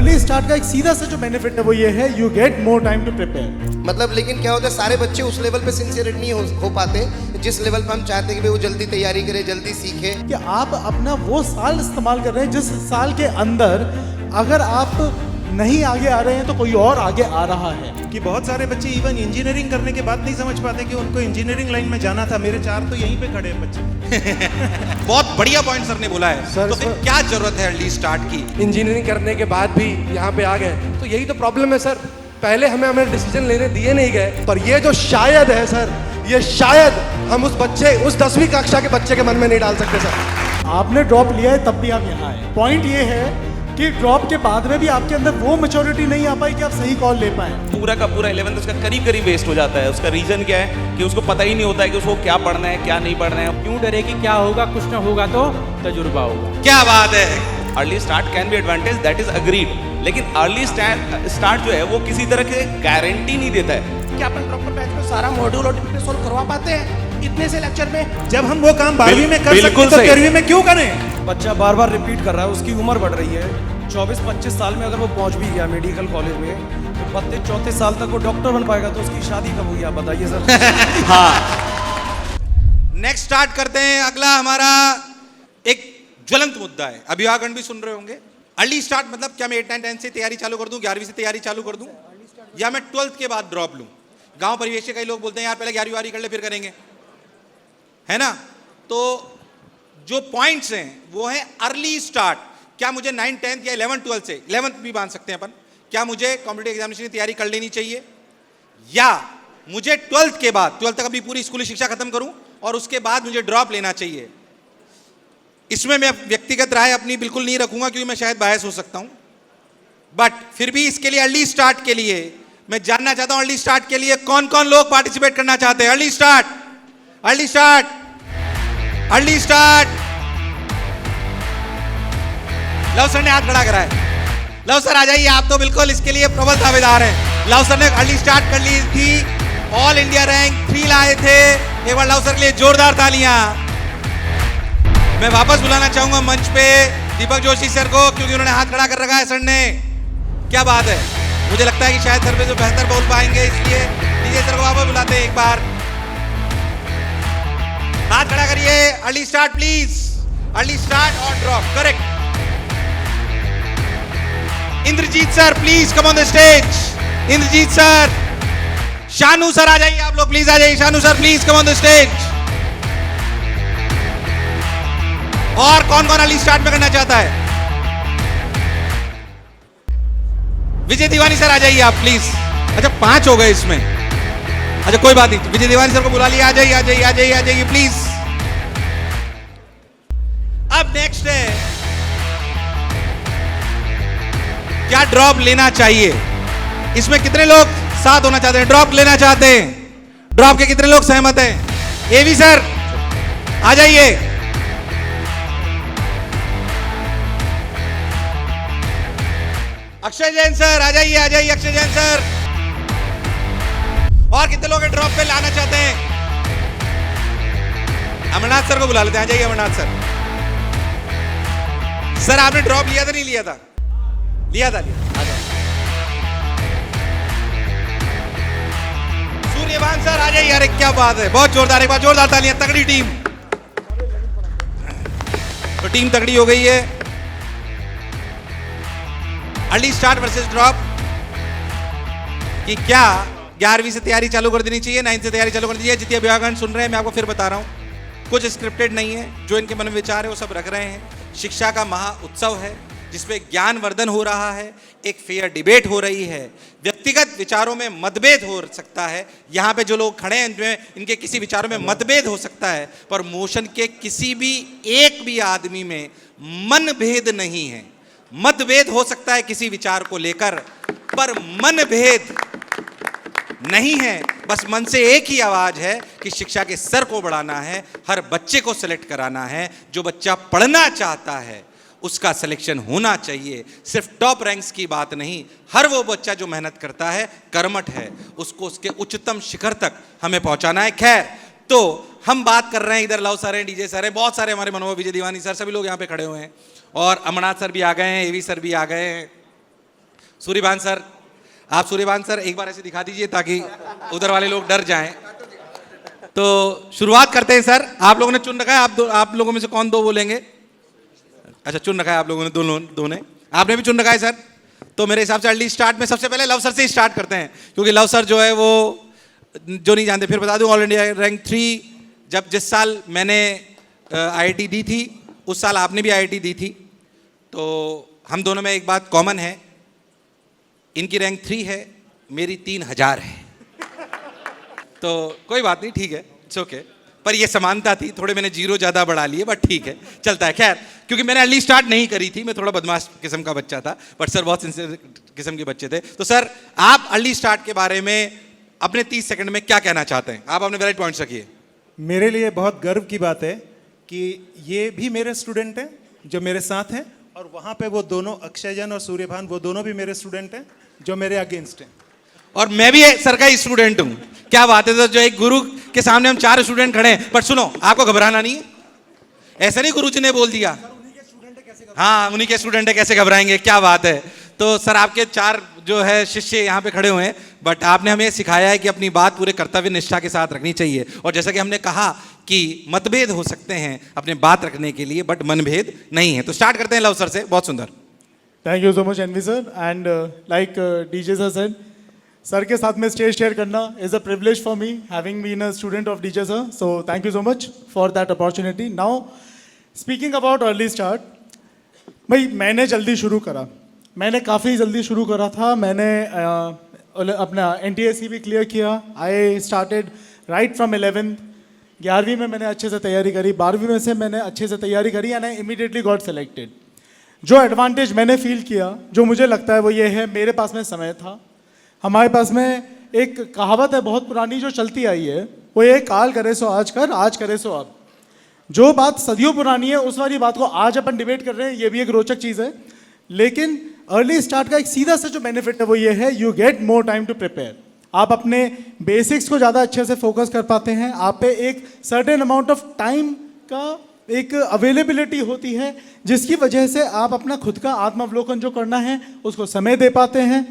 Early start का एक सीधा सा जो बेनिफिट है वो ये है, you get more time to prepare. मतलब लेकिन क्या होता है, सारे बच्चे उस लेवल पे सिंसियर नहीं हो पाते जिस लेवल पे हम चाहते हैं कि वो जल्दी तैयारी करे, जल्दी सीखे। कि आप अपना वो साल इस्तेमाल कर रहे हैं जिस साल के अंदर अगर आप नहीं आगे आ रहे हैं तो कोई और आगे आ रहा है। कि बहुत सारे बच्चे इवन इंजीनियरिंग करने के बाद नहीं समझ पाते कि उनको इंजीनियरिंग लाइन में जाना था। मेरे 4 तो यहीं पे खड़े हैं बच्चे। बहुत बढ़िया पॉइंट सर ने बोला है। सर, तो फिर सर। क्या जरूरत है अर्ली स्टार्ट की? इंजीनियरिंग करने के बाद भी यहाँ पे आ गए, तो यही तो प्रॉब्लम है सर। पहले हमें डिसीजन लेने दिए नहीं गए, पर ये जो शायद है सर, ये शायद हम उस 10वीं कक्षा के बच्चे के मन में नहीं डाल सकते सर। आपने ड्रॉप लिया है तब भी आप यहाँ आए। पॉइंट ये है कि ड्रॉप के बाद में भी आपके अंदर वो मैच्योरिटी नहीं आ पाई कि आप सही कॉल ले पाए। पूरा का पूरा 11th उसका करीब करीब वेस्ट हो जाता है। उसका रीजन क्या है कि उसको पता ही नहीं होता है कि उसको क्या पढ़ना है क्या नहीं पढ़ना है। क्यों डरे कि क्या होगा, कुछ ना होगा तो तजुर्बा होगा। क्या बात है। Early start can be advantage, that is agreed, लेकिन अर्ली स्टार्ट जो है वो किसी तरह की गारंटी नहीं देता है। क्या अपन प्रॉपर बैच में सारा मॉड्यूल और टॉपिक सोल्व करवा पाते हैं इतने से लेक्चर में? जब हम वो काम 12वीं में कर सकते बिल्कुल तो सही। 13वीं में क्यों करें? बच्चा बार बार रिपीट कर रहा है, उसकी उम्र बढ़ रही है। 24-25 साल में अगर वो पहुंच भी गया मेडिकल कॉलेज में, तो 32-34 साल तक वो डॉक्टर बन पाएगा, तो उसकी शादी कब होगी आप बताइए सर। हाँ, नेक्स्ट स्टार्ट करते हैं। अगला हमारा एक ज्वलंत मुद्दा है, अभिभावक भी सुन रहे होंगे। अर्ली स्टार्ट मतलब क्या मैं 8, 9, 10 से तैयारी चालू कर दूं, 11वीं से तैयारी चालू कर दूं, या मैं 12th के बाद ड्रॉप लूं? गांव परिवेश के कई लोग बोलते हैं यार पहले 11वीं 12वीं कर ले फिर करेंगे, है ना? तो जो पॉइंट्स हैं वो है अर्ली स्टार्ट। क्या मुझे 9, 10 या 11, 12 से 11th भी मान सकते हैं अपन, क्या मुझे कॉम्पिटिटिव एग्जामिनेशन की तैयारी कर लेनी चाहिए, या मुझे 12th के बाद 12th तक अपनी पूरी स्कूली शिक्षा खत्म करूं और उसके बाद मुझे ड्रॉप लेना चाहिए? इसमें मैं व्यक्तिगत राय अपनी बिल्कुल नहीं रखूंगा क्योंकि मैं शायद बायस हो सकता हूं, बट फिर भी इसके लिए अर्ली स्टार्ट के लिए मैं जानना चाहता हूं, अर्ली स्टार्ट के लिए कौन कौन लोग पार्टिसिपेट करना चाहते हैं? Early start, early start, early start. Love sir ने हाथ खड़ा करा है। लव सर आ जाइए, आप तो बिल्कुल इसके लिए प्रबल दावेदार हैं। लव सर ने अर्ली स्टार्ट कर ली थी, ऑल इंडिया रैंक 3 लाए थे। एक बार लव सर के लिए जोरदार तालियां। मैं वापस बुलाना चाहूंगा मंच पे दीपक जोशी सर को, क्योंकि उन्होंने हाथ खड़ा कर रखा है सर ने। क्या बात है, मुझे लगता है कि शायद सर पे जो बेहतर बोल पाएंगे, इसलिए डीजे सर को वापस बुलाते हैं एक बार। हाथ खड़ा करिए। Early start please, early start और drop, correct. Indrajeet sir please come on the stage. Indrajeet sir, Shanu sir आ जाइए, आप लोग प्लीज आ जाइए। Shanu sir please come on the stage. और कौन कौन अर्ली स्टार्ट में करना चाहता है? विजय दीवानी सर आ जाइए आप प्लीज। अच्छा 5 हो गए इसमें, अच्छा कोई बात नहीं, विजय दीवानी सर को बुला लिया। आ जाइए आ जाइए आ जाइए आ जाइए प्लीज। अब नेक्स्ट है क्या ड्रॉप लेना चाहिए? इसमें कितने लोग साथ होना चाहते हैं, ड्रॉप लेना चाहते हैं? ड्रॉप के कितने लोग सहमत हैं? एवी सर आ जाइए। अक्षय जैन सर आ जाइए, आ जाइए अक्षय जैन सर। और कितने लोग ड्रॉप पे लाना चाहते हैं? अमरनाथ सर को बुला लेते हैं, आ जाइए अमरनाथ सर। सर आपने ड्रॉप लिया था नहीं लिया था? लिया था, लिया। आ जाओ। सूर्यवान सर आ जाइए। अरे क्या बात है, बहुत जोरदार, एक बार जोरदार तालियां। तगड़ी टीम, तो टीम तगड़ी हो गई है। अर्ली स्टार्ट वर्सेस ड्रॉप कि क्या 11वीं से तैयारी चालू कर देनी चाहिए, 9th से तैयारी चालू कर दीजिए? जितने अभिभावक सुन रहे हैं मैं आपको फिर बता रहा हूं, कुछ स्क्रिप्टेड नहीं है, जो इनके मन में विचार है वो सब रख रहे हैं। शिक्षा का महा उत्सव है जिसपे ज्ञानवर्धन हो रहा है, एक फेयर डिबेट हो रही है। व्यक्तिगत विचारों में मतभेद हो सकता है, यहाँ पे जो लोग खड़े हैं इनमें इनके किसी विचारों में मतभेद हो सकता है, पर मोशन के किसी भी एक भी आदमी में मनभेद नहीं है। मतभेद हो सकता है किसी विचार को लेकर, पर मनभेद नहीं है। बस मन से एक ही आवाज है कि शिक्षा के स्तर को बढ़ाना है, हर बच्चे को सेलेक्ट कराना है। जो बच्चा पढ़ना चाहता है उसका सिलेक्शन होना चाहिए। सिर्फ टॉप रैंक्स की बात नहीं, हर वो बच्चा जो मेहनत करता है, कर्मठ है, उसको उसके उच्चतम शिखर तक हमें पहुंचाना है। खैर, तो हम बात कर रहे हैं, इधर लव सर हैं, डीजे सर हैं, बहुत सारे हमारे मनोहर, विजय दीवानी सर, सभी लोग यहाँ पे खड़े हुए हैं, और अमरनाथ सर भी आ गए हैं, एवी सर भी आ गए हैं। सूर्यभान सर, आप सूर्यभान सर एक बार ऐसे दिखा दीजिए ताकि उधर वाले लोग डर जाएं। तो शुरुआत करते हैं सर। आप लोगों ने चुन रखा है, आप लोगों में से कौन दो बोलेंगे? अच्छा, चुन रखा है आप लोगों ने, दो ने, आपने भी चुन रखा है सर। तो मेरे हिसाब से अर्ली स्टार्ट में सबसे पहले लव सर से ही स्टार्ट करते हैं, क्योंकि लव सर जो है वो, जो नहीं जानते फिर बता दूं, ऑल इंडिया रैंक 3, जब जिस साल मैंने IIT दी थी उस साल आपने भी IIT दी थी। तो हम दोनों में एक बात कॉमन है, इनकी रैंक 3 है, मेरी 3000 है। तो कोई बात नहीं, ठीक है, इट्स ओके। पर ये समानता थी, थोड़े मैंने जीरो ज़्यादा बढ़ा लिए, बट ठीक है, चलता है। खैर, क्योंकि मैंने अर्ली स्टार्ट नहीं करी थी, मैं थोड़ा बदमाश किस्म का बच्चा था, बट सर बहुत सिंसियर किस्म के बच्चे थे। तो सर, आप अर्ली स्टार्ट के बारे में अपने 30 सेकंड में क्या कहना चाहते हैं? आप अपने वैलिड पॉइंट्स रखिए। मेरे लिए बहुत गर्व की बात है कि ये भी मेरे स्टूडेंट हैं जो मेरे साथ हैं, और वहाँ पे वो दोनों अक्षयजन और सूर्यभान, वो दोनों भी मेरे स्टूडेंट हैं जो मेरे अगेंस्ट हैं। और मैं भी सर का स्टूडेंट हूँ। क्या बात है, तो जो एक गुरु के सामने हम 4 स्टूडेंट खड़े हैं। बट सुनो, आपको घबराना नहीं है, ऐसा नहीं गुरुजी ने बोल दिया, हाँ उन्हीं के स्टूडेंट है, कैसे घबराएंगे, क्या बात है। तो सर आपके 4 जो है शिष्य यहाँ पे खड़े हुए हैं, बट आपने हमें सिखाया है कि अपनी बात पूरे कर्तव्य निष्ठा के साथ रखनी चाहिए। और जैसा कि हमने कहा कि मतभेद हो सकते हैं अपने बात रखने के लिए, बट मनभेद नहीं है। तो स्टार्ट करते हैं लव सर से। बहुत सुंदर। Thank you so much N V sir. And like DJ sir said, sir के साथ में स्टेज शेयर करना is a privilege for me, having been a student of DJ sir. So thank you so much for that opportunity. Now speaking about early start, भाई मैंने जल्दी शुरू करा, मैंने काफ़ी जल्दी शुरू करा था। मैंने अपना NTSC भी क्लियर किया। I started right from 11th। 11वीं में मैंने अच्छे से तैयारी करी, 12वीं में से मैंने अच्छे से तैयारी करी, and I immediately got selected. जो एडवांटेज मैंने फील किया, जो मुझे लगता है वो ये है, मेरे पास में समय था। हमारे पास में एक कहावत है बहुत पुरानी जो चलती आई है, वो ये, काल करे सो आज कर, आज करे सो अब। जो बात सदियों पुरानी है उस वाली बात को आज अपन डिबेट कर रहे हैं, ये भी एक रोचक चीज़ है। लेकिन अर्ली स्टार्ट का एक सीधा सा जो बेनिफिट है वो ये है, you get more time to prepare. आप अपने बेसिक्स को ज़्यादा अच्छे से फोकस कर पाते हैं। आप पे एक सर्टेन अमाउंट ऑफ टाइम का एक अवेलेबिलिटी होती है, जिसकी वजह से आप अपना खुद का आत्मावलोकन जो करना है उसको समय दे पाते हैं।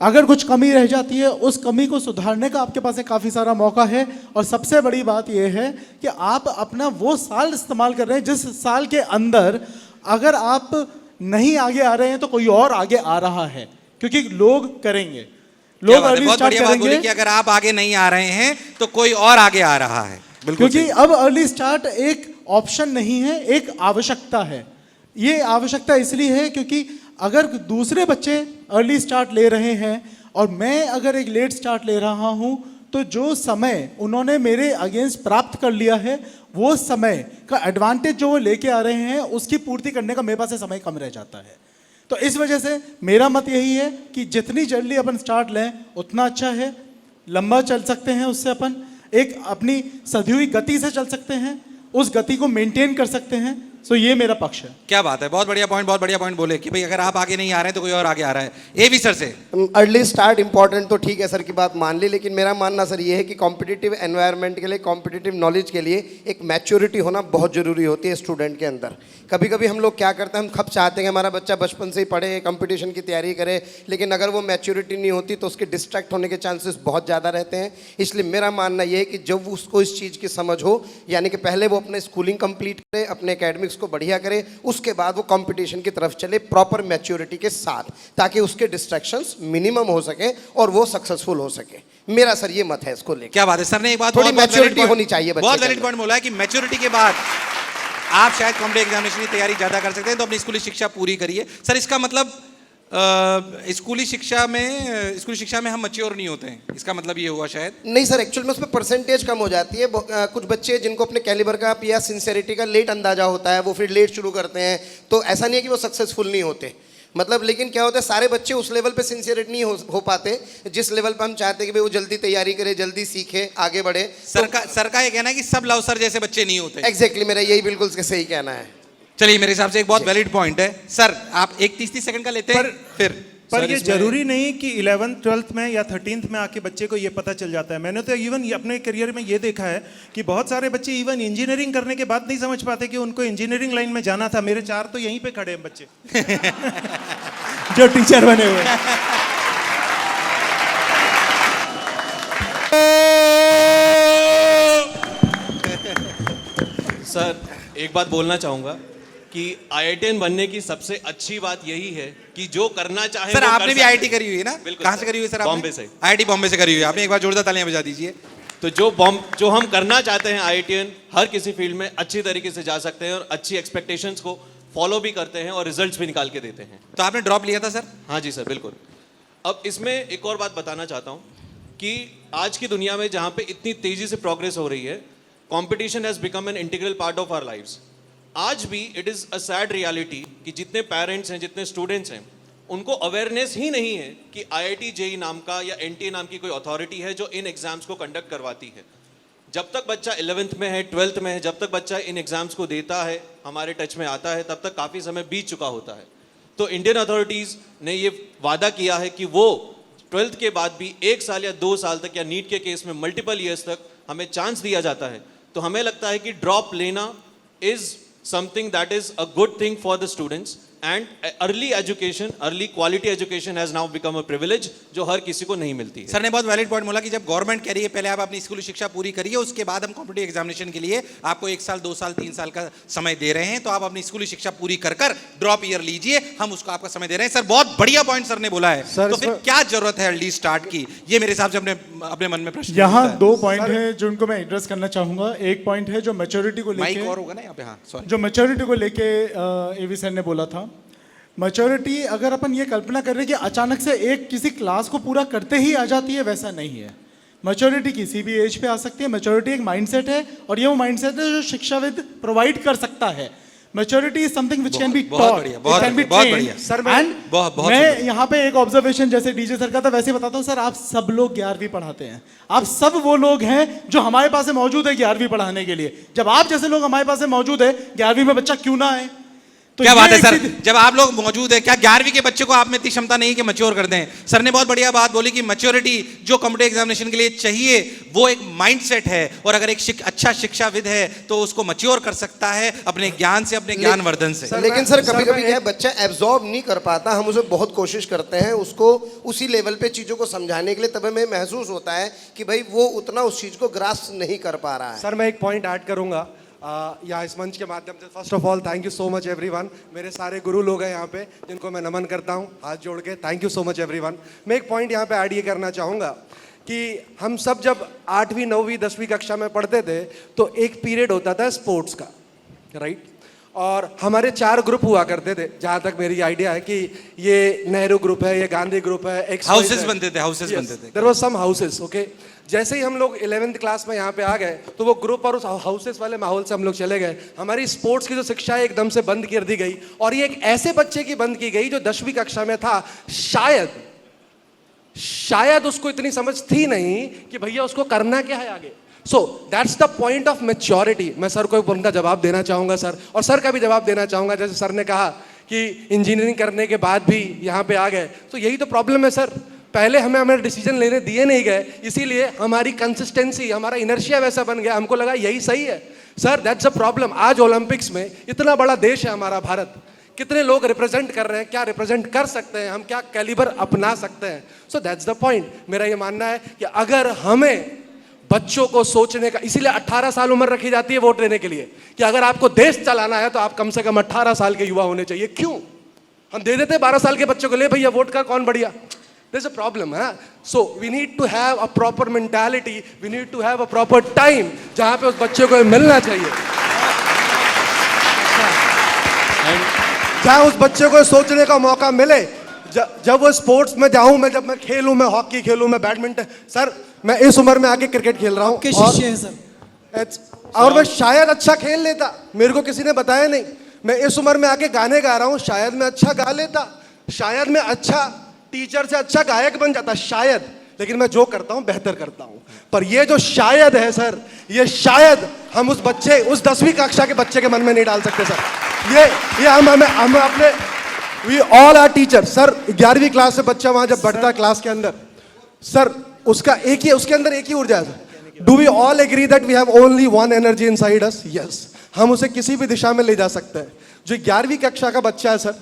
अगर कुछ कमी रह जाती है, उस कमी को सुधारने का आपके पास एक काफ़ी सारा मौका है। और सबसे बड़ी बात यह है कि आप अपना वो साल इस्तेमाल कर रहे हैं जिस साल के अंदर अगर आप नहीं आगे आ रहे हैं तो कोई और आगे आ रहा है, क्योंकि लोग करेंगे, लोग अर्ली स्टार्ट करेंगे कि अगर आप आगे नहीं आ रहे हैं तो कोई और आगे आ रहा है। बिल्कुल, क्योंकि अब अर्ली स्टार्ट एक ऑप्शन नहीं है, एक आवश्यकता है। ये आवश्यकता इसलिए है क्योंकि अगर दूसरे बच्चे अर्ली स्टार्ट ले रहे हैं और मैं अगर एक लेट स्टार्ट ले रहा हूं, तो जो समय उन्होंने मेरे अगेंस्ट प्राप्त कर लिया है, वो समय का एडवांटेज जो वो लेके आ रहे हैं उसकी पूर्ति करने का मेरे पास समय कम रह जाता है। तो इस वजह से मेरा मत यही है कि जितनी जल्दी अपन स्टार्ट लें उतना अच्छा है। लंबा चल सकते हैं उससे, अपन एक अपनी सधी हुई गति से चल सकते हैं, उस गति को मेंटेन कर सकते हैं। सो ये मेरा पक्ष है। क्या बात है, बहुत बढ़िया पॉइंट बोले कि भाई अगर आप आगे नहीं आ रहे हैं तो कोई और आगे आ रहा है। ए भी सर से, अर्ली स्टार्ट इंपॉर्टेंट तो ठीक है, सर की बात मान ली, लेकिन मेरा मानना सर ये है कि कॉम्पिटिटिव एनवायरनमेंट के लिए, कॉम्पिटिटिव नॉलेज के लिए एक मैच्योरिटी होना बहुत ज़रूरी होती है स्टूडेंट के अंदर। कभी कभी हम लोग क्या करते हैं, हम खप चाहते हैं कि हमारा बच्चा बचपन से ही पढ़े, कंपटीशन की तैयारी करे, लेकिन अगर वो मैच्योरिटी नहीं होती तो उसके डिस्ट्रैक्ट होने के चांसेस बहुत ज़्यादा रहते हैं। इसलिए मेरा मानना ये है कि जब उसको इस चीज़ की समझ हो, यानी कि पहले वो अपने स्कूलिंग कंप्लीट करे, अपने एकेडमिक्स को बढ़िया करे, उसके बाद वो कंपटीशन की तरफ चले प्रॉपर मैच्योरिटी के साथ, ताकि उसके डिस्ट्रैक्शंस मिनिमम हो सके और वो सक्सेसफुल हो सके। मेरा सर ये मत है इसको लेकर। क्या बात है सर ने एक बात थोड़ी मैच्योरिटी होनी चाहिए बच्चे बहुत वैलिड पॉइंट बोला है कि मैच्योरिटी के बाद आप शायद कॉम्पिटिटिव एग्जामिनेशन की तैयारी ज़्यादा कर सकते हैं, तो अपनी स्कूली शिक्षा पूरी करिए। सर इसका मतलब स्कूली शिक्षा में हम मैच्योर नहीं होते हैं, इसका मतलब ये हुआ शायद? नहीं सर, एक्चुअल में उसमें परसेंटेज कम हो जाती है। कुछ बच्चे जिनको अपने कैलिबर का या सिंसेरिटी का लेट अंदाजा होता है, वो फिर लेट शुरू करते हैं, तो ऐसा नहीं है कि वो सक्सेसफुल नहीं होते, मतलब। लेकिन क्या होता है, सारे बच्चे उस लेवल पे सिंसियरेट नहीं हो पाते जिस लेवल पे हम चाहते हैं कि भाई वो जल्दी तैयारी करे, जल्दी सीखे, आगे बढ़े। सर का ये कहना है कि सब लव सर जैसे बच्चे नहीं होते। एग्जैक्टली, मेरा यही बिल्कुल सही कहना है। चलिए, मेरे हिसाब से एक बहुत वैलिड पॉइंट है। सर आप एक 30 सेकंड का लेते हैं पर ये जरूरी नहीं कि 11th 12th में या 13th में आके बच्चे को ये पता चल जाता है। मैंने तो इवन अपने करियर में ये देखा है कि बहुत सारे बच्चे इवन इंजीनियरिंग करने के बाद नहीं समझ पाते कि उनको इंजीनियरिंग लाइन में जाना था। मेरे 4 तो यहीं पे खड़े हैं बच्चे जो टीचर बने हुए हैं। सर एक बात बोलना चाहूंगा कि आईआईटीएन बनने की सबसे अच्छी बात यही है कि जो करना चाहे सर वो आपने कर भी सकते आईआईटी हैं। करी हुई है ना? बिल्कुल कहाँ सर। से करी हुई है सर? बॉम्बे से। आईआईटी बॉम्बे से करी हुई है आपने। एक बार जोरदार तालियां बजा दीजिए। तो जो हम करना चाहते हैं आईआईटीएन हर किसी फील्ड में अच्छी तरीके से जा सकते हैं और अच्छी एक्सपेक्टेशंस को फॉलो भी करते हैं और रिजल्ट्स भी निकाल के देते हैं। तो आपने ड्रॉप लिया था सर? हाँ जी सर, बिल्कुल। अब इसमें एक और बात बताना चाहता हूँ कि आज की दुनिया में जहाँ पे इतनी तेजी से प्रोग्रेस हो रही है, competition has become an integral part of our lives. आज भी it is a sad reality कि जितने पेरेंट्स हैं, जितने स्टूडेंट्स हैं, उनको अवेयरनेस ही नहीं है कि आईआईटी जेई नाम का या एनटीए नाम की कोई अथॉरिटी है जो इन एग्जाम्स को कंडक्ट करवाती है। जब तक बच्चा 11th में है, 12th में है, जब तक बच्चा इन एग्जाम्स को देता है, हमारे टच में आता है, तब तक काफ़ी समय बीत चुका होता है। तो इंडियन अथॉरिटीज़ ने ये वादा किया है कि वो 12th के बाद भी 1 साल या 2 साल तक, या नीट के केस में मल्टीपल ईयर्स तक हमें चांस दिया जाता है। तो हमें लगता है कि ड्रॉप लेना is something that is a good thing for the students, and early education, early quality education has now become a privilege जो हर किसी को नहीं मिलती है। सर ने बहुत वैलिड पॉइंट बोला कि जब गवर्नमेंट कह रही है पहले आप अपनी स्कूली शिक्षा पूरी करिए, उसके बाद हम कॉम्पिटिटिव एग्जामिनेशन के लिए आपको 1 साल 2 साल 3 साल का समय दे रहे हैं, तो आप अपनी स्कूली शिक्षा पूरी कर ड्रॉप ईयर लीजिए, हम उसको आपका समय दे रहे हैं। सर बहुत बढ़िया पॉइंट सर ने बोला है। तो फिर क्या जरूरत है अर्ली स्टार्ट की? ये मेरे हिसाब से अपने मन में प्रश्न यहाँ उठता है। 2 पॉइंट है जिनको मैं एड्रेस करना चाहूंगा। एक पॉइंट है जो मैच्योरिटी को माइक लेके, और होगा ना यहाँ पे? हाँ सॉरी। जो मैच्योरिटी को लेके एवी सर ने बोला था। मैच्योरिटी अगर अपन ये कल्पना कर रहे हैं कि अचानक से एक किसी क्लास को पूरा करते ही आ जाती है, वैसा नहीं है। मैच्योरिटी किसी भी एज पे आ सकती है। मैच्योरिटी एक माइंडसेट है, और ये वो माइंडसेट है जो शिक्षाविद प्रोवाइड कर सकता है। Maturity is something which can be taught, it can be trained. Sir मैं यहाँ पे एक ऑब्जर्वेशन जैसे डीजे सर का था वैसे बताता हूँ। सर आप सब लोग 11वीं पढ़ाते हैं, आप सब वो लोग हैं जो हमारे पास में मौजूद है 11वीं पढ़ाने के लिए। जब आप जैसे लोग हमारे पास में मौजूद है, 11वीं में बच्चा क्यों ना आए? तो क्या ये बात है एक सर, चीज- जब आप लोग मौजूद है, क्या 11वीं के बच्चे को आप में इतनी क्षमता नहीं कि मैच्योर कर दें? सर ने बहुत बढ़िया बात बोली कि मैच्योरिटी जो कॉम्पिटिटिव एग्जामिनेशन के लिए चाहिए वो एक माइंडसेट है, और अगर एक अच्छा शिक्षाविद है तो उसको मैच्योर कर सकता है अपने ज्ञान से, अपने ज्ञानवर्धन से। लेकिन सर कभी कभी क्या है, बच्चा एब्जॉर्ब नहीं कर पाता। हम उसे बहुत कोशिश करते हैं उसको उसी लेवल पे चीज़ों को समझाने के लिए, तब हमें महसूस होता है कि भाई वो उतना उस चीज़ को ग्रास्प नहीं कर पा रहा है। सर मैं एक पॉइंट ऐड करूंगा या इस मंच के माध्यम से। First of all thank you so much everyone. मेरे सारे गुरु लोग हैं यहाँ पे जिनको मैं नमन करता हूँ हाथ जोड़ के। Thank you so much everyone. मैं एक पॉइंट यहाँ पे ऐड ये करना चाहूँगा कि हम सब जब 8वीं 9वीं 10वीं कक्षा में पढ़ते थे तो एक पीरियड होता था स्पोर्ट्स का, राइट? और हमारे 4 ग्रुप हुआ करते थे, जहाँ तक मेरी आइडिया है कि ये नेहरू ग्रुप है, ये गांधी ग्रुप है, हाउसेस बनते थे, हाउसेस बनते थे। There was some houses, okay. जैसे ही हम लोग 11th क्लास में यहाँ पे आ गए तो वो ग्रुप और उस हाउसेस वाले माहौल से हम लोग चले गए। हमारी स्पोर्ट्स की जो शिक्षा है एकदम से बंद कर दी गई, और ये एक ऐसे बच्चे की बंद की गई जो 10वीं कक्षा में था। शायद उसको इतनी समझ थी नहीं कि भैया उसको करना क्या है आगे। So that's the point of maturity. मैं सर को उनका जवाब देना चाहूँगा सर, और सर का भी जवाब देना चाहूँगा। जैसे सर ने कहा कि इंजीनियरिंग करने के बाद भी यहाँ पे आ गए, तो यही तो प्रॉब्लम है सर। पहले हमें डिसीजन लेने दिए नहीं गए, इसीलिए हमारी कंसिस्टेंसी, हमारा इनर्शिया वैसा बन गया। हमको लगा यही सही है सर, दैट्स अ प्रॉब्लम। आज ओलंपिक्स में इतना बड़ा देश है हमारा भारत, कितने लोग रिप्रेजेंट कर रहे हैं, क्या रिप्रेजेंट कर सकते हैं हम, क्या कैलिबर अपना सकते हैं। So that's the point. मेरा ये मानना है कि अगर हमें बच्चों को सोचने का, इसीलिए 18 साल उम्र रखी जाती है वोट देने के लिए, कि अगर आपको देश चलाना है तो आप कम से कम 18 साल के युवा होने चाहिए। क्यों हम दे देते 12 साल के बच्चों को, ले भैया वोट का कौन बढ़िया। There's a problem, huh? So we need to have a proper mentality. We need to have a proper time जहाँ पे उस बच्चे को मिलना चाहिए, जहाँ उस बच्चे को सोचने का मौका मिले। जब वो स्पोर्ट्स में जाऊँ, जब मैं खेलूँ, मैं हॉकी खेलूँ, मैं बैडमिंटन, सर मैं इस उम्र में आके क्रिकेट खेल रहा हूँ और मैं शायद अच्छा खेल लेता, मेरे को किसी ने बताया नहीं। मैं इस उम्र में आके गाने गा रहा हूँ, शायद मैं अच्छा गा लेता, शायद मैं अच्छा टीचर से अच्छा गायक बन जाता, शायद। लेकिन मैं जो करता हूँ बेहतर करता हूँ। पर ये जो शायद है सर, ये शायद हम उस 10वीं कक्षा के बच्चे के मन में नहीं डाल सकते सर। ये हम अपने we all are teacher sir. 11वीं क्लास से बच्चा वहाँ जब बढ़ता है क्लास के अंदर सर, उसके अंदर एक ही ऊर्जा है sir. Do we all agree that we have only one energy inside us? Yes. हम उसे किसी भी दिशा में ले जा सकते हैं। जो 11वीं कक्षा का बच्चा है सर,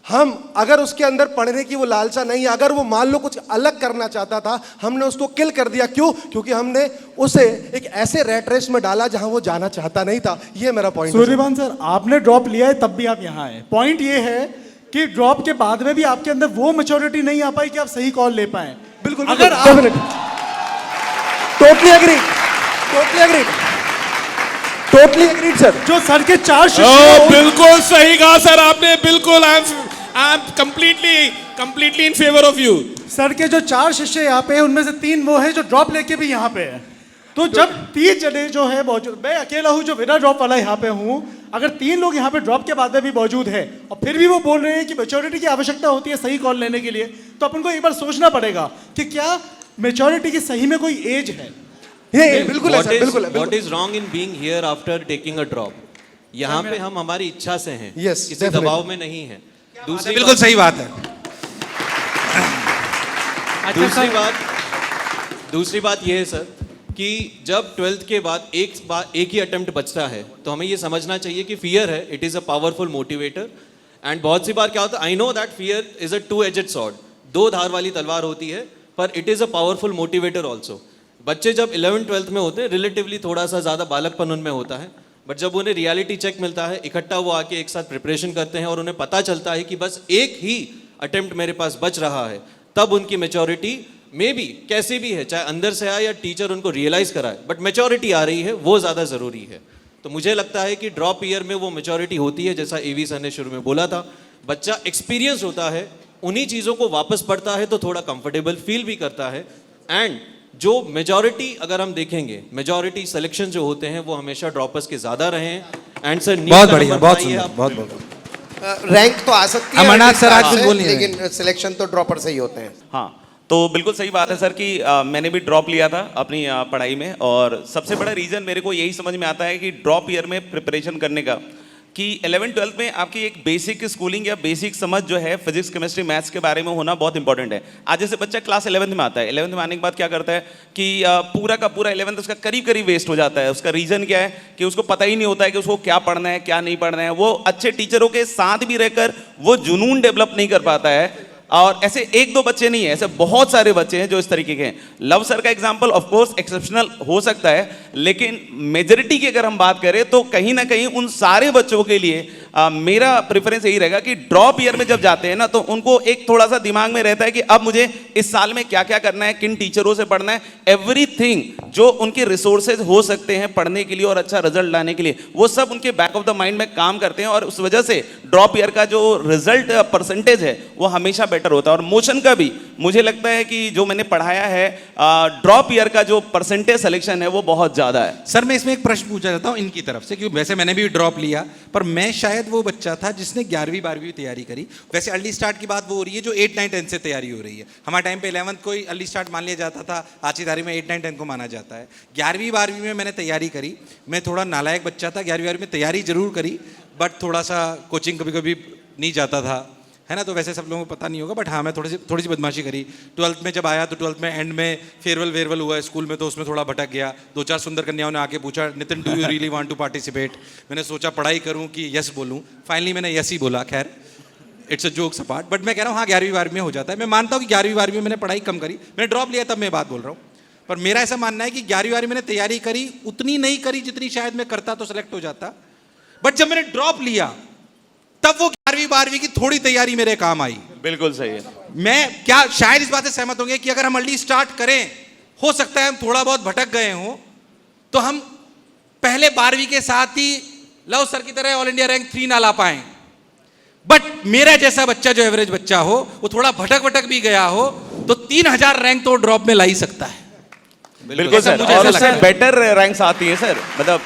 हम अगर उसके अंदर पढ़ने की वो लालसा नहीं है, अगर वो मान लो कुछ अलग करना चाहता था, हमने उसको किल कर दिया। क्यों? क्योंकि हमने उसे एक ऐसे रैट रेस में डाला जहां वो जाना चाहता नहीं था। ये मेरा पॉइंट है। सूर्यभान सर, आपने ड्रॉप लिया है तब भी आप यहाँ आए। पॉइंट ये है कि ड्रॉप के बाद में भी आपके अंदर वो मैच्योरिटी नहीं आ पाई कि आप सही कॉल ले पाए। बिल्कुल, अगर आप totally agree, totally agree, totally agreed sir. जो सर के 4 शिष्य बिल्कुल सही कहा सर आपने, बिल्कुल। I am completely in favour of you. Sir के जो 4 शिष्य यहाँ पे हैं, उनमें से 3 वो हैं जो ड्रॉप लेके भी यहाँ पे है। तो जब 3 जने जो है मौजूद, मैं अकेला हूँ जो बिना ड्रॉप वाला यहाँ पे हूँ, अगर 3 लोग यहाँ पे ड्रॉप के बाद में भी मौजूद है और फिर भी वो बोल रहे हैं कि मैच्योरिटी की आवश्यकता होती है सही कॉल लेने के लिए, तो अपन को एक बार सोचना पड़ेगा कि क्या मैच्योरिटी की सही में कोई एज है। ये बिल्कुल है सर, बिल्कुल है। What is wrong in being here after taking a drop? यहाँ पे हम हमारी इच्छा से हैं, Yes, किसी definitely. दबाव में नहीं है। बिल्कुल सही बात है। दूसरी बात यह है सर कि जब 12th के बाद एक ही अटेम्प्ट बचता है तो हमें ये समझना चाहिए कि फियर है, it is a powerful motivator. And बहुत सी बार क्या होता है, I know that fear is a 2-edged sword, 2 धार वाली तलवार होती है, पर it is a powerful motivator also. बच्चे जब 11th-12th में होते हैं, रिलेटिवली थोड़ा सा ज़्यादा बालकपन उनमें होता है, बट जब उन्हें रियलिटी चेक मिलता है, इकट्ठा वो आके एक साथ प्रिपरेशन करते हैं और उन्हें पता चलता है कि बस एक ही अटेम्प्ट मेरे पास बच रहा है, तब उनकी मैच्योरिटी मे बी कैसे भी है, चाहे अंदर से आए या टीचर उनको रियलाइज़ कराए, बट मैच्योरिटी आ रही है, वो ज़्यादा ज़रूरी है। तो मुझे लगता है कि ड्रॉप ईयर में वो मैच्योरिटी होती है, जैसा एवी सर ने शुरू में बोला था, बच्चा एक्सपीरियंस होता है, उन्हीं चीज़ों को वापस पढ़ता है तो थोड़ा कंफर्टेबल फील भी करता है। एंड जो मेजॉरिटी अगर हम देखेंगे, मेजॉरिटी सिलेक्शन जो होते हैं वो हमेशा ड्रॉपर्स के ज़्यादा रहे हैं। एंड सर बहुत बढ़िया, बहुत सुंदर, बहुत बहुत। रैंक तो आ सकती है अमरनाथ सर आज से, कुछ बोल नहीं रहे। लेकिन सिलेक्शन तो ड्रॉपर से ही होते हैं। हाँ, तो बिल्कुल सही बात है सर कि मैंने भी ड्रॉप लिया था अपनी पढ़ाई में, और सबसे बड़ा रीज़न मेरे को यही समझ में आता है कि ड्रॉप ईयर में प्रिपरेशन करने का कि 11th-12th में आपकी एक बेसिक स्कूलिंग या बेसिक समझ जो है फिजिक्स, केमिस्ट्री, मैथ्स के बारे में होना बहुत इंपॉर्टेंट है। आज जैसे बच्चा क्लास 11th में आता है, 11th में आने के बाद क्या करता है कि पूरा का पूरा 11th उसका करीब करीब वेस्ट हो जाता है। उसका रीज़न क्या है कि उसको पता ही नहीं होता है कि उसको क्या पढ़ना है, क्या नहीं पढ़ना है। वो अच्छे टीचरों के साथ भी रहकर वो जुनून डेवलप नहीं कर पाता है। और ऐसे 1-2 बच्चे नहीं है, ऐसे बहुत सारे बच्चे हैं जो इस तरीके के हैं। लव सर का एग्जांपल ऑफ कोर्स एक्सेप्शनल हो सकता है, लेकिन मेजॉरिटी की अगर हम बात करें तो कहीं ना कहीं उन सारे बच्चों के लिए मेरा प्रेफरेंस यही रहेगा कि ड्रॉप ईयर में जब जाते हैं ना, तो उनको एक थोड़ा सा दिमाग में रहता है कि अब मुझे इस साल में क्या क्या करना है, किन टीचरों से पढ़ना है, एवरीथिंग जो उनके रिसोर्सेज हो सकते हैं पढ़ने के लिए और अच्छा रिजल्ट लाने के लिए, वो सब उनके बैक ऑफ द माइंड में काम करते हैं। और उस वजह से ड्रॉप ईयर का जो रिजल्ट परसेंटेज है वो हमेशा बेटर होता है। और मोशन का भी मुझे लगता है कि जो मैंने पढ़ाया है, ड्रॉप ईयर का जो परसेंटेज सिलेक्शन है वो बहुत ज़्यादा है। सर मैं इसमें एक प्रश्न पूछना चाहता हूँ इनकी तरफ से, क्योंकि वैसे मैंने भी ड्रॉप लिया, पर मैं शायद वो बच्चा था जिसने 11वीं 12वीं तैयारी करी। वैसे अर्ली स्टार्ट की बात वो हो रही है जो 8, 9, 10 से तैयारी हो रही है। हमारे टाइम पे 11th को ही अर्ली स्टार्ट मान लिया जाता था, आज की तारीख में 8, 9, 10 को माना जाता है। 11वीं 12वीं में मैंने तैयारी करी। मैं थोड़ा नालायक बच्चा था, 11वीं 12वीं में तैयारी जरूर करी, बट थोड़ा सा कोचिंग कभी कभी नहीं जाता था, है ना। तो वैसे सब लोगों को पता नहीं होगा, बट हाँ मैं थोड़ी सी बदमाशी करी। 12th में जब आया तो 12th में एंड में फेयरवेल हुआ स्कूल में, तो उसमें थोड़ा भटक गया। 2-4 सुंदर कन्याओं ने आके पूछा, Nitin do you really want to participate. मैंने सोचा पढ़ाई करूं कि यस बोलूं, फाइनली मैंने यस ही बोला। खैर it's a jokes apart, but मैं कह रहा हूँ हाँ 11वीं 12वीं में हो जाता है। मैं मानता हूँ कि 11वीं 12वीं में मैंने पढ़ाई कम करी, मैंने ड्रॉप लिया तब मैं बात बोल रहा हूँ। पर मेरा ऐसा मानना है कि 11वीं 12वीं मैंने तैयारी करी, उतनी नहीं करी जितनी शायद मैं करता तो सेलेक्ट हो जाता। बट जब मैंने ड्रॉप लिया तब वो 11वीं 12वीं की थोड़ी तैयारी मेरे काम आई। बिल्कुल सही है। मैं क्या शायद इस बात से सहमत होंगे कि अगर हम अर्ली स्टार्ट करें, हो सकता है हम थोड़ा बहुत भटक गए हों, तो हम पहले 12वीं के साथ ही लव सर की तरह ऑल इंडिया रैंक 3 ना ला पाए। बट मेरा जैसा बच्चा जो एवरेज बच्चा हो, वो थोड़ा भटक भी गया हो, तो 3000 रैंक तो ड्रॉप में ला ही सकता है। बिल्कुल सर, और उससे बेटर रैंक्स आती है सर। मतलब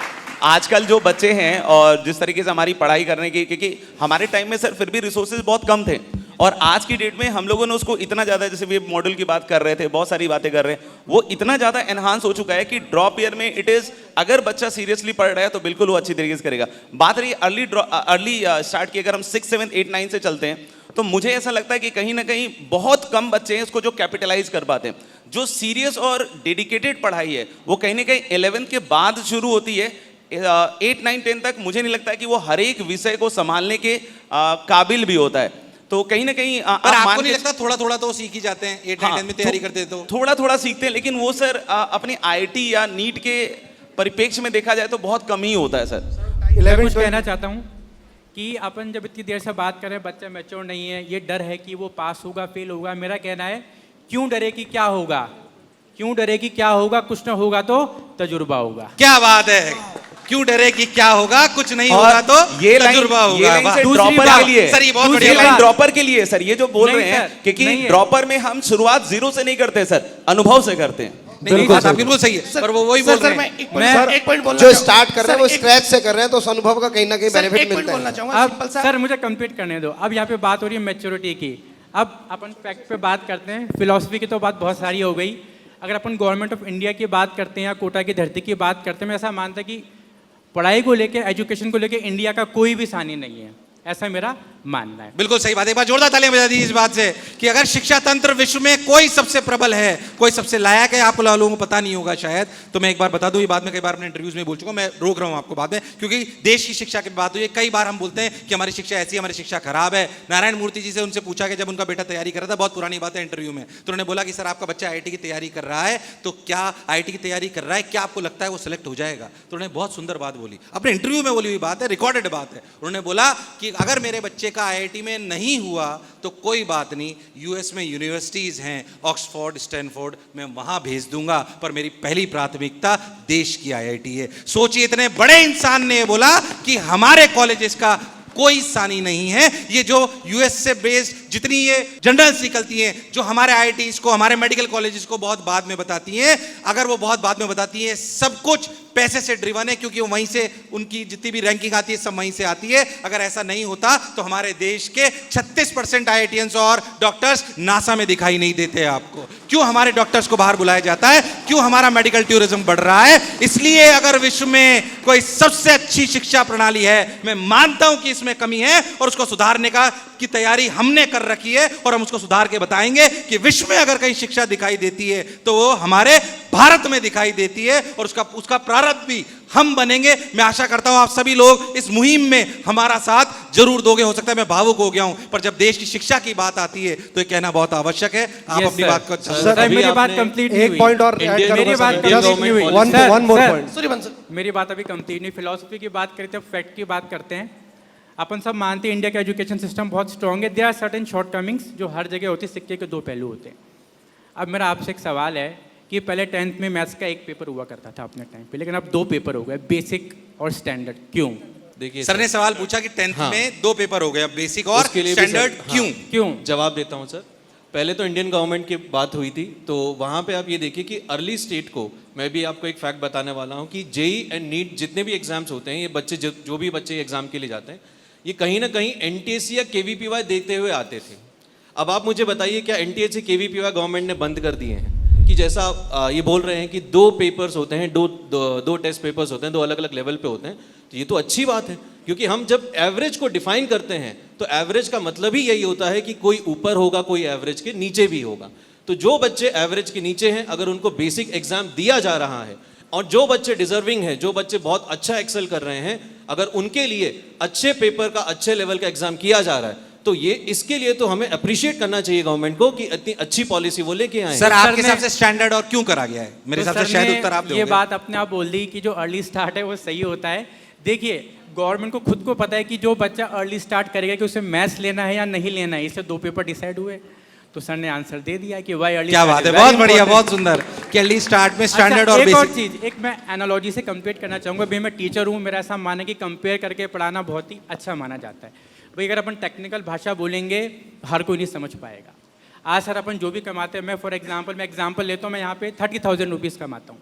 आजकल जो बच्चे हैं और जिस तरीके से हमारी पढ़ाई करने की, क्योंकि हमारे टाइम में सर फिर भी रिसोर्सेज बहुत कम थे, और आज की डेट में हम लोगों ने उसको इतना ज़्यादा, जैसे वे मॉडल की बात कर रहे थे, बहुत सारी बातें कर रहे हैं, वो इतना ज़्यादा एनहांस हो चुका है कि ड्रॉप ईयर में इट इज़, अगर बच्चा सीरियसली पढ़ रहा है तो बिल्कुल वो अच्छी तरीके से करेगा। बात रही अर्ली स्टार्ट की, अगर हम 6, 7, 8, 9 से चलते हैं, तो मुझे ऐसा लगता है कि कहीं ना कहीं बहुत कम बच्चे हैं इसको जो कैपिटलाइज कर पाते हैं। जो सीरियस और डेडिकेटेड पढ़ाई है वो कहीं ना कहीं 11th के बाद शुरू होती है। 8, 9, 10 तक मुझे नहीं लगता है कि वो हर एक विषय को संभालने के काबिल भी होता है। तो कहीं ना कहीं पर आपको नहीं लगता थोड़ा थोड़ा तो सीख ही जाते हैं 8 9 10 में तैयारी करते तो थोड़ा थोड़ा सीखते हैं, लेकिन वो सर अपने आईआईटी या नीट के परिप्रेक्ष्य में देखा जाए तो बहुत कम ही होता है सर। मैं कुछ कहना चाहता हूँ कि अपन जब इतनी देर से बात कर रहे हैं, बच्चा मैच्योर नहीं है, ये डर है कि वो पास होगा फेल होगा। मेरा कहना है क्यों डरे कि क्या होगा, क्यों डरे कि क्या होगा, कुछ ना होगा तो तजुर्बा होगा। क्या बात है, क्यों डरे कि क्या होगा, कुछ नहीं होगा तो ये तजुर्बा होगा। ड्रॉपर के लिए सर ये बहुत ये बढ़िया लाइन बात। ड्रॉपर के लिए सर, ये जो बोल नहीं रहे हैं सर, क्योंकि नहीं है। ड्रॉपर में हम शुरुआत जीरो से नहीं करते सर, अनुभव से करते हैं। नहीं बात आपकी बिल्कुल सही है, पर वो वही बोल रहे हैं। एक पॉइंट बोलना जो चाहूँ- स्टार्ट कर रहे हैं वो सर, स्क्रैच से कर रहे हैं, तो उस अनुभव का कहीं ना कहीं सर, बेनिफिट एक पॉइंट मिलता बोलना है। चाहूंगा अब सिंपल सा। सर मुझे कंप्लीट करने दो। अब यहाँ पे बात हो रही है मैच्योरिटी की, अब अपन फैक्ट पे बात करते हैं। फिलॉसफी की तो बात बहुत सारी हो गई। अगर अपन गवर्नमेंट ऑफ इंडिया की बात करते हैं या कोटा की धरती की बात करते हैं, मैं ऐसा मानता कि पढ़ाई को लेके, एजुकेशन को लेके इंडिया का कोई भी सानी नहीं है, ऐसा मेरा मानना है। बिल्कुल सही बात है। एक बार जोरदार तालियां बजा दीजिए इस बात से कि अगर शिक्षा तंत्र विश्व में कोई सबसे प्रबल है, कोई सबसे लायक है, आप लोगों को पता नहीं होगा शायद, तो मैं एक बार बता दूं, ये बाद में कई बार अपने इंटरव्यूज में बोल चुका हूं, मैं रोक रहा हूं आपको बाद में, क्योंकि देश की शिक्षा की बात हुई है। कई बार हम बोलते हैं कि हमारी शिक्षा ऐसी है, हमारी शिक्षा खराब है। नारायण मूर्ति जी से उनसे पूछा कि जब उनका बेटा तैयारी कर रहा था, बहुत पुरानी बात है इंटरव्यू में, तो उन्होंने बोला कि सर आपका बच्चा आईआईटी की तैयारी कर रहा है, तो क्या आईआईटी की तैयारी कर रहा है, क्या आपको लगता है वो सिलेक्ट हो जाएगा? तो उन्होंने बहुत सुंदर बात बोली, अपने इंटरव्यू में बोली हुई बात है, रिकॉर्डेड बात है। उन्होंने बोला कि अगर मेरे बच्चे का आईआईटी में नहीं हुआ तो कोई बात नहीं, यूएस में यूनिवर्सिटीज हैं, ऑक्सफोर्ड, स्टैनफोर्ड, मैं वहां भेज दूंगा, पर मेरी पहली प्राथमिकता देश की आईआईटी है। सोचिए, इतने बड़े इंसान ने बोला कि हमारे कॉलेजेस का कोई सानी नहीं है। ये जो यूएस से बेस्ड जितनी ये जर्नल्स निकलती हैं, जो हमारे आईआईटीज को, हमारे मेडिकल कॉलेजेस को बहुत बाद में बताती हैं, अगर वो बहुत बाद में बताती हैं, सब कुछ पैसे से ड्रिवन है, क्योंकि वो वहीं से उनकी जितनी भी रैंकिंग आती है सब वहीं से आती है। अगर ऐसा नहीं होता तो हमारे देश के 36% आईआईटीएंस और डॉक्टर्स नासा में दिखाई नहीं देते आपको। क्यों हमारे डॉक्टर्स को बाहर बुलाया जाता है, क्यों हमारा मेडिकल टूरिज्म बढ़ रहा है? इसलिए अगर विश्व में कोई सबसे अच्छी शिक्षा प्रणाली है, मैं मानता हूं कि इसमें कमी है और उसको सुधारने की तैयारी हमने कर रखी है, और हम उसको सुधार के बताएंगे कि विश्व में अगर कहीं शिक्षा दिखाई देती है तो वो हमारे भारत में दिखाई देती है, और उसका प्रारंभ भी हम बनेंगे। मैं आशा करता हूं आप सभी लोग इस मुहिम में हमारा साथ जरूर दोगे। हो सकता है मैं भावुक हो गया हूं, पर जब देश की शिक्षा की बात आती है तो ये कहना बहुत आवश्यक है। आप Yes, अपनी sir. बात को सर मेरी बात कंप्लीट नहीं एक हुई। पॉइंट और ऐड करूंगा मेरी बात सर। कंप्लीट नहीं हुई। One sir, more sir, point. Suryavansh sir, मेरी बात अभी कंप्लीट नहीं। फिलॉसफी की बात करते हैं, फैक्ट की बात करते हैं। अपन सब मानते हैं इंडिया का एजुकेशन सिस्टम बहुत स्ट्रांग है। देयर आर सर्टेन शॉर्टकमिंग्स जो हर जगह होती है, सिक्के के दो पहलू होते हैं। अब मेरा आपसे एक सवाल है कि पहले 10th में मैथ्स का एक पेपर हुआ करता था अपने टाइम पे, लेकिन अब 2 पेपर हो गए, बेसिक और स्टैंडर्ड। क्यों? देखिए सर ने सवाल पूछा कि 10th हाँ। में 2 पेपर हो गए, बेसिक और उसके लिए भी स्टैंडर्ड, सर, क्यों? हाँ। क्यों? जवाब देता हूं सर। पहले तो इंडियन गवर्नमेंट की बात हुई थी, तो वहाँ पे आप ये देखिए कि अर्ली स्टेट को, मैं भी आपको एक फैक्ट बताने वाला हूँ कि जेई एंड नीट जितने भी एग्जाम्स होते हैं, ये बच्चे जो भी बच्चे एग्जाम के लिए जाते हैं, ये कहीं ना कहीं एनटीएससी या केवीपीवाई देखते हुए आते थे। अब आप मुझे बताइए, क्या एनटीएससी केवीपीवाई गवर्नमेंट ने बंद कर दिए हैं? कि जैसा ये बोल रहे हैं कि 2 पेपर्स होते हैं, दो टेस्ट पेपर्स होते हैं, 2 अलग अलग लेवल पे होते हैं, तो ये तो अच्छी बात है, क्योंकि हम जब एवरेज को डिफाइन करते हैं तो एवरेज का मतलब ही यही होता है कि कोई ऊपर होगा, कोई एवरेज के नीचे भी होगा। तो जो बच्चे एवरेज के नीचे हैं, अगर उनको बेसिक एग्जाम दिया जा रहा है, और जो बच्चे डिजर्विंग हैं, जो बच्चे बहुत अच्छा एक्सेल कर रहे हैं, अगर उनके लिए अच्छे पेपर का, अच्छे लेवल का एग्जाम किया जा रहा है, तो ये इसके लिए तो हमें अप्रिशिएट करना चाहिए गवर्नमेंट को कि इतनी अच्छी पॉलिसी वो लेके आए। सर आपके हिसाब से स्टैंडर्ड और क्यों करा गया है? मेरे हिसाब से शायद उत्तर आप ये दोगे। बात अपने आप बोल दी कि जो अर्ली स्टार्ट है वो सही होता है। देखिए, गवर्नमेंट को खुद को पता है कि जो बच्चा अर्ली स्टार्ट करेगा कि उसे मैथ्स लेना है या नहीं लेना है, इससे 2 पेपर डिसाइड हुए, तो सर ने आंसर दे दिया कि वाई अर्ली। क्या बात है, बहुत बढ़िया, बहुत सुंदर कि अर्ली स्टार्ट में स्टैंडर्ड और एक और बेसिक। चीज, एक मैं एनालॉजी से कंपेयर करना चाहूंगा। भाई मैं टीचर हूँ, मेरा ऐसा मानना है कि कंपेयर करके पढ़ाना बहुत ही अच्छा माना जाता है। भाई अगर अपन टेक्निकल भाषा बोलेंगे हर कोई नहीं समझ पाएगा। आज सर अपन जो भी कमाते हैं, मैं फॉर एग्जांपल मैं एग्जांपल लेता हूँ, मैं यहाँ पे 30,000 रुपीज़ कमाता हूँ,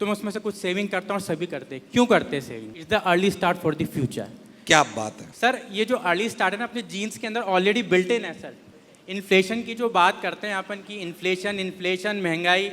तो मैं उसमें से कुछ सेविंग करता हूँ, सभी करते हैं। क्यों करते हैं saving? It's the early start for the future. क्या बात है सर, ये जो अर्ली स्टार्ट है ना, अपने जीन्स के अंदर ऑलरेडी बिल्ट इन है सर। इन्फ्लेशन की जो बात करते हैं अपन की, इन्फ्लेशन महंगाई,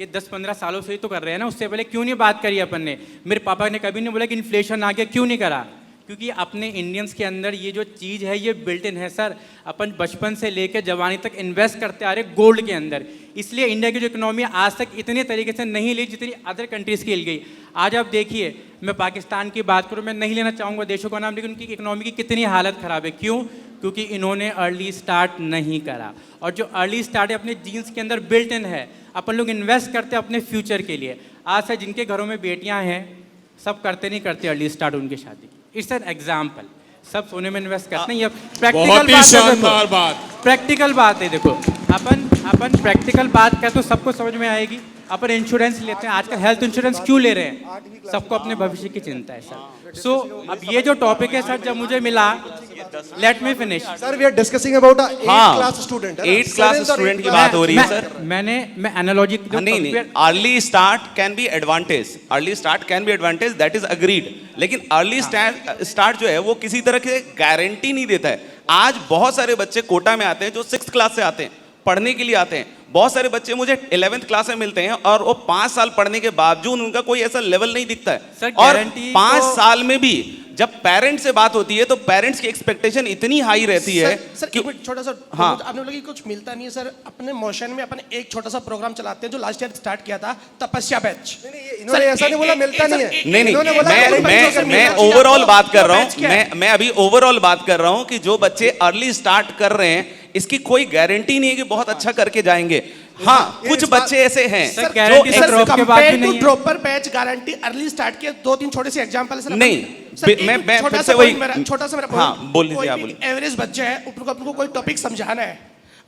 ये 10-15 सालों से ही तो कर रहे हैं ना। उससे पहले क्यों नहीं बात करी अपन ने? मेरे पापा ने कभी नहीं बोला कि इन्फ्लेशन आ गया, क्यों नहीं करा? क्योंकि अपने इंडियंस के अंदर ये जो चीज़ है ये बिल्ट इन है सर। अपन बचपन से लेकर जवानी तक इन्वेस्ट करते आ रहे गोल्ड के अंदर, इसलिए इंडिया की जो इकोनॉमी आज तक इतने तरीके से नहीं ली जितनी अदर कंट्रीज़ की ली गई। आज आप देखिए, मैं पाकिस्तान की बात करूँ, मैं नहीं लेना चाहूँगा देशों का नाम, लेकिन उनकी इकोनॉमी की कितनी हालत ख़राब है। क्यों? क्योंकि इन्होंने अर्ली स्टार्ट नहीं करा। और जो अर्ली स्टार्ट है अपने जीन्स के अंदर बिल्ट इन है, अपन लोग इन्वेस्ट करते हैं अपने फ्यूचर के लिए। आज से जिनके घरों में बेटियां हैं, सब करते नहीं करते अर्ली स्टार्ट उनकी शादी। इट्स एन एग्जाम्पल, सब सोने में इन्वेस्ट करते हैं। ये प्रैक्टिकल बहुत ही बात है, शानदार बात। प्रैक्टिकल बात है। देखो अपन प्रैक्टिकल बात करें तो सबको समझ में आएगी। अपन इंश्योरेंस लेते हैं, आजकल हेल्थ इंश्योरेंस क्यों ले रहे हैं? सबको अपने भविष्य की चिंता है सर। सो अब ये जो टॉपिक है सर, जब मुझे मिला, let me finish sir, we are discussing about a 8th class student. 8th class student की बात हो रही है सर। मैं एनालॉजी नहीं, early start can be advantage, early start can be advantage, that is agreed. लेकिन अर्ली स्टार्ट जो है वो किसी तरह की गारंटी नहीं देता है। आज बहुत सारे बच्चे कोटा में आते हैं जो 6th क्लास से आते हैं, पढ़ने के लिए आते हैं। बहुत सारे बच्चे मुझे 11th क्लास में मिलते हैं और वो 5 साल पढ़ने के बावजूद उनका कोई ऐसा लेवल नहीं दिखता है। सर, और गारंटी 5 तो- साल में भी जब पेरेंट्स से बात होती है तो पेरेंट्स की एक्सपेक्टेशन इतनी हाई रहती है सर कि एक मिनट, छोटा सा। हाँ। आपने बोला कि कुछ मिलता नहीं है सर। अपने मोशन में अपन एक छोटा सा प्रोग्राम चलाते हैं जो लास्ट ईयर स्टार्ट किया था, तपस्या बैच। इन्होंने ऐसा नहीं बोला मिलता नहीं है। नहीं इन्होंने बोला मैं ओवरऑल बात कर रहा हूँ। मैं अभी ओवरऑल बात कर रहा हूँ कि जो बच्चे अर्ली स्टार्ट कर रहे हैं इसकी कोई गारंटी नहीं है कि बहुत अच्छा करके जाएंगे। हाँ, कुछ बच्चे ऐसे हैं सर, गारंटी जो सर ड्रॉप के बाद भी नहीं है। Dropper batch guarantee early start के 2-3 छोटे से एग्जांपल सर। नहीं, मैं छोटा फिर सा से वही छोटा सा मेरा हाँ, बोल लीजिए, आप बोलिए। एवरेज बच्चा है, उनको कोई टॉपिक समझाना है।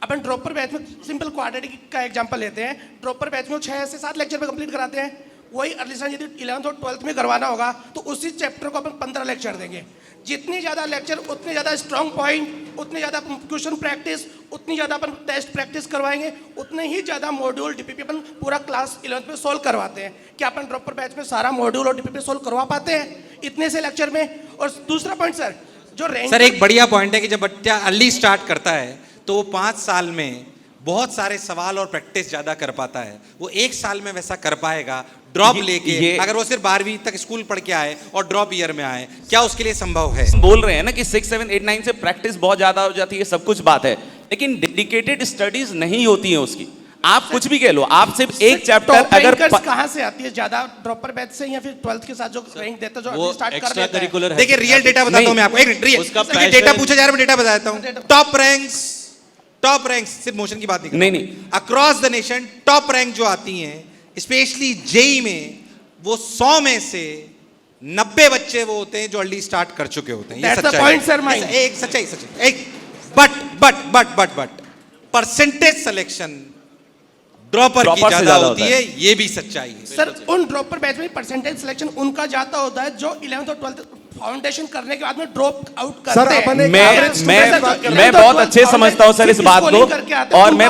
अपन ड्रॉपर बैच में सिंपल क्वाड्रेटिक का एग्जांपल लेते हैं। ड्रॉपर बैच में 6 से 7 लेक्चर में कंप्लीट कराते हैं। वही अर्ली स्टार्ट यदि 11th और 12th में करवाना होगा तो उसी चैप्टर को अपन 15 लेक्चर देंगे। जितनी ज़्यादा लेक्चर उतने ज़्यादा स्ट्रॉन्ग पॉइंट, उतनी ज़्यादा क्वेश्चन प्रैक्टिस, उतनी ज़्यादा अपन टेस्ट प्रैक्टिस करवाएंगे, उतने ही ज़्यादा मॉड्यूल डीपीपी अपन पूरा क्लास 11th में सोल्व करवाते हैं। क्या अपन ड्रॉपर बैच में सारा मॉड्यूल और डीपीपी सोल्व करवा पाते हैं इतने से लेक्चर में? और दूसरा पॉइंट सर, जो रैंक सर एक बढ़िया पॉइंट है कि जब बच्चा अर्ली स्टार्ट करता है तो वो 5 साल में बहुत सारे सवाल और प्रैक्टिस ज्यादा कर पाता है। वो 1 साल में वैसा कर पाएगा ड्रॉप लेके? अगर वो सिर्फ 12वीं तक स्कूल पढ़ के आए और ड्रॉप ईयर में आए, क्या उसके लिए संभव है? बोल रहे हैं ना कि 6, 7, 8, 9 से प्रैक्टिस बहुत ज्यादा हो जाती है, सब कुछ बात है, लेकिन डेडिकेटेड स्टडीज नहीं होती है उसकी। आप कुछ भी कह लो, आप सिर्फ एक चैप्टर अगर कहाँ से आती है ज्यादा, ड्रॉपर बैच से या फिर 12th के साथ जो रैंक देता है, जो स्टार्ट कर लेता है? देखिए रियल डेटा बताता हूँ मैं आपको। एक रियल डेटा पूछा जा रहा है, मैं डेटा बताता हूँ। टॉप रैंक्स सिर्फ मोशन की बात नहीं, across the nation top rank जो आती हैं, स्पेशली जेई में, वो 100 में से 90 बच्चे वो होते हैं जो अर्ली स्टार्ट कर चुके होते हैं। ये सच्चाई है। एक सच्चाई एक बट परसेंटेज सिलेक्शन ड्रॉपर की ज्यादा होती है, ये भी सच्चाई है सर। उन ड्रॉपर बैच में परसेंटेज सिलेक्शन उनका ज्यादा होता है जो 11th और 12th फाउंडेशन करने के बाद में ड्रॉप आउट करते हैं। मैं बहुत अच्छे समझता हूं सर इस बात को, और मैं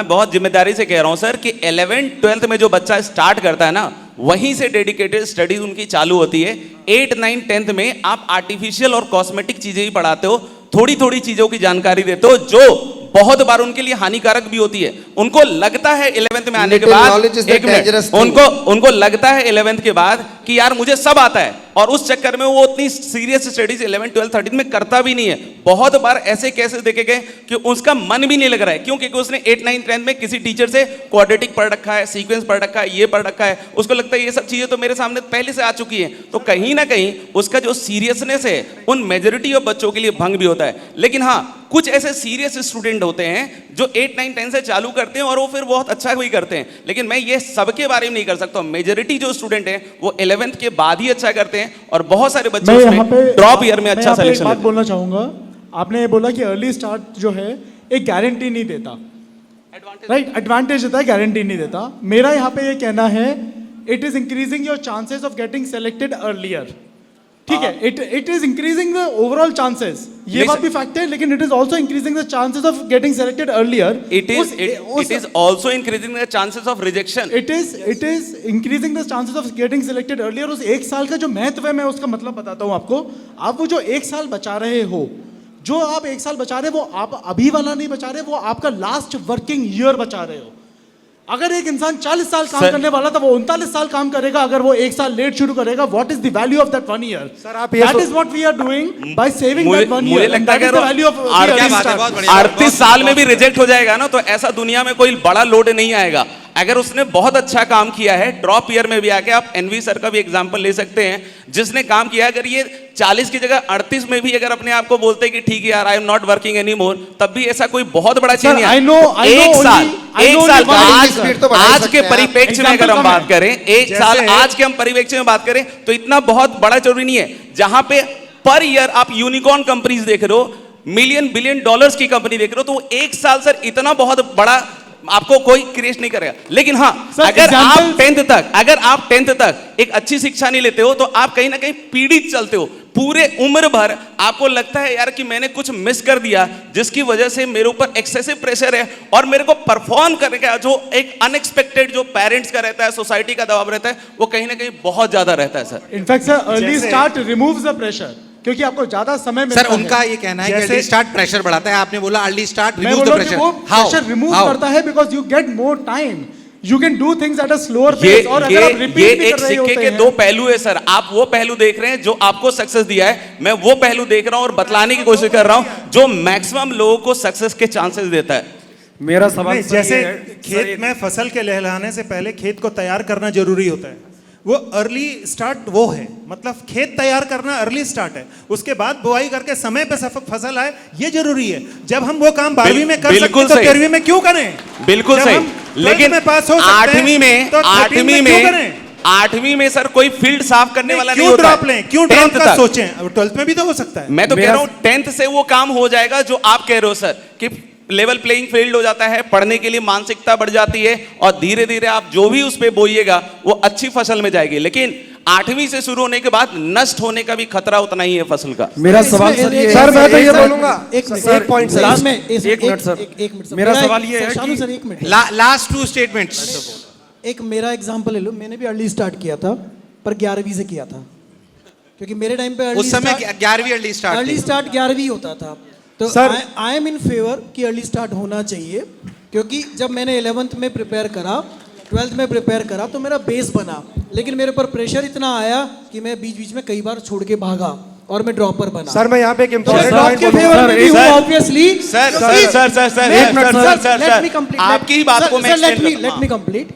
बहुत जिम्मेदारी से कह रहा हूं सर कि 11th 12th में जो बच्चा स्टार्ट करता है ना, वहीं से डेडिकेटेड स्टडीज उनकी चालू होती है। 8, 9, 10th में आप आर्टिफिशियल और कॉस्मेटिक चीजें ही पढ़ाते हो, थोड़ी थोड़ी चीजों की जानकारी देते हो जो बहुत बार उनके लिए हानिकारक भी होती है। उनको लगता है 11th में आने के बाद, एक मिनट, उनको लगता है 11th के बाद कि यार मुझे सब आता है, और उस चक्कर में वो उतनी सीरियस स्टडीज 11, 12, 13 में करता भी नहीं है। बहुत बार ऐसे केसेस देखे गए कि उसका मन भी नहीं लग रहा है। क्यों? क्योंकि उसने 8, 9, 10 में किसी टीचर से क्वाड्रेटिक पढ़ रखा है, सीक्वेंस पढ़ रखा है, ये पढ़ रखा है, उसको लगता है ये सब चीजें तो मेरे सामने पहले से आ चुकी है। तो कहीं ना कहीं उसका जो सीरियसनेस है उन मेजोरिटी ऑफ बच्चों के लिए भंग भी होता है। लेकिन हाँ, कुछ ऐसे सीरियस स्टूडेंट होते हैं जो 8, 9, 10 से चालू करते हैं और वो फिर बहुत अच्छा भी करते हैं। लेकिन मैं ये सबके बारे में नहीं कर सकता। मेजोरिटी जो स्टूडेंट हैं वो 11th के बाद ही अच्छा करते हैं, और बहुत सारे बच्चे उसमें ड्रॉप ईयर में अच्छा सिलेक्शन। बात बोलना चाहूंगा, आपने ये बोला कि अर्ली स्टार्ट जो है एक गारंटी नहीं देता, राइट? एडवांटेज देता है, गारंटी नहीं देता। मेरा यहाँ पे ये कहना है, it is increasing your chances of getting selected earlier. ठीक है, it is increasing the overall chances, ये बात भी फैक्ट है, लेकिन it is also increasing the chances of getting selected earlier. It is also increasing the chances of rejection. It is increasing the chances of getting selected earlier. उस 1 साल का जो महत्व है, मैं उसका मतलब बताता हूं आपको। आप वो जो 1 साल बचा रहे हो, जो आप 1 साल बचा रहे हो, वो आप अभी वाला नहीं बचा रहे, वो आपका लास्ट वर्किंग ईयर बचा रहे हो। अगर एक इंसान 40 साल काम करने वाला था, वो 39 साल काम करेगा। अगर वो 1 साल लेट शुरू करेगा, what is the value of that 1 year? That is what we are doing by saving that 1 year. मुझे लगता है कि 38 साल में भी रिजेक्ट हो जाएगा ना, तो ऐसा दुनिया में कोई बड़ा लोड नहीं आएगा। अगर उसने बहुत अच्छा काम किया है, ड्रॉप ईयर में भी आके आप एनवी सर का भी एग्जांपल ले सकते हैं, जिसने काम किया है। अगर ये 40 की जगह 38 में भी अगर अपने आप को बोलते कि ठीक है यार I am not working any more, तब भी ऐसा कोई बहुत बड़ा चीज नहीं है। एक साल आज के परिप्रेक्ष्य में अगर हम बात करें, एक साल आज के हम परिप्रेक्ष्य में बात करें तो इतना बहुत बड़ा जरूरी नहीं है। जहां पे पर ईयर आप यूनिकॉर्न कंपनीज देख रहे हो, मिलियन बिलियन डॉलर्स की कंपनी देख रहे हो, तो एक साल सर इतना बहुत बड़ा आपको कोई क्रिएट नहीं करेगा। लेकिन हाँ, अगर आप 10th तक एक अच्छी शिक्षा नहीं लेते हो तो आप कहीं ना कहीं पीड़ित चलते हो। पूरे उम्र भर आपको लगता है यार कि मैंने कुछ मिस कर दिया, जिसकी वजह से मेरे ऊपर एक्सेसिव प्रेशर है और मेरे को परफॉर्म करने का जो एक अनएक्सपेक्टेड जो पेरेंट्स का रहता है, सोसाइटी का दबाव रहता है, वो कहीं ना कहीं बहुत ज्यादा रहता है sir. In fact sir early start removes the pressure, क्योंकि आपको ज्यादा समय मिलता है। सर उनका ये कहना है कि अर्ली स्टार्ट प्रेशर बढ़ाता है, आपने बोला अर्ली स्टार्ट मैं रिमूव बोल द रहा हूं कि वो प्रेशर रिमूव करता है because you get more time, you can do things at a slower pace. और अगर आप रिपीट भी एक कर रहे सिक्के होते के हैं, दो पहलू है सर। आप वो पहलू देख रहे हैं जो आपको सक्सेस दिया है, मैं वो पहलू देख रहा हूं और बतलाने की कोशिश कर रहा हूं जो मैक्सिमम लोगों को सक्सेस के चांसेस देता है। मेरा सवाल जैसे खेत में फसल के लहलाने से पहले खेत को तैयार करना जरूरी होता है, वो अर्ली स्टार्ट वो है, मतलब खेत तैयार करना अर्ली स्टार्ट है। उसके बाद बुआई करके समय पे फसल आए, ये जरूरी है। जब हम वो काम 12वीं में कर सकते हैं तो 13वीं में क्यों करें? बिल्कुल सही। लेकिन में पास हो 8वीं में सर कोई फील्ड साफ करने वाला नहीं क्यों होता। ड्रॉप लें, क्यों ड्रॉप का सोचें? 12th में भी तो हो सकता है। मैं तो कह रहा हूं 10th से वो काम हो जाएगा जो आप कह रहे हो सर, कि लेवल प्लेइंग फील्ड हो जाता है, पढ़ने के लिए मानसिकता बढ़ जाती है और धीरे धीरे आप जो भी उस पे बोइएगा वो अच्छी फसल में जाएगी। लेकिन 8वीं से शुरू होने के बाद नष्ट होने का भी खतरा उतना ही है फसल का। मेरा सवाल सर ये सर मैं तो ये बोलूंगा एक पॉइंट सर, लास्ट में एक मिनट सर, मेरा सवाल ये है कि सर एक मिनट, लास्ट 2 स्टेटमेंट्स। एक मेरा एग्जांपल ले लो, मैंने भी अर्ली स्टार्ट किया था पर 11वीं से किया था, क्योंकि मेरे टाइम पे उस समय 11वीं अर्ली स्टार्ट 11वीं होता था। तो आई एम इन फेवर कि अर्ली स्टार्ट होना चाहिए, क्योंकि जब मैंने 11th में प्रिपेयर करा, 12th में प्रिपेयर करा तो मेरा बेस बना, लेकिन मेरे ऊपर प्रेशर इतना आया कि मैं बीच बीच में कई बार छोड़ के भागा और मैं ड्रॉपर बना। सर मैं यहाँ पे एक इम्पोर्टेंट ऑब्वियसली आपकी ही बात को मैं let me complete.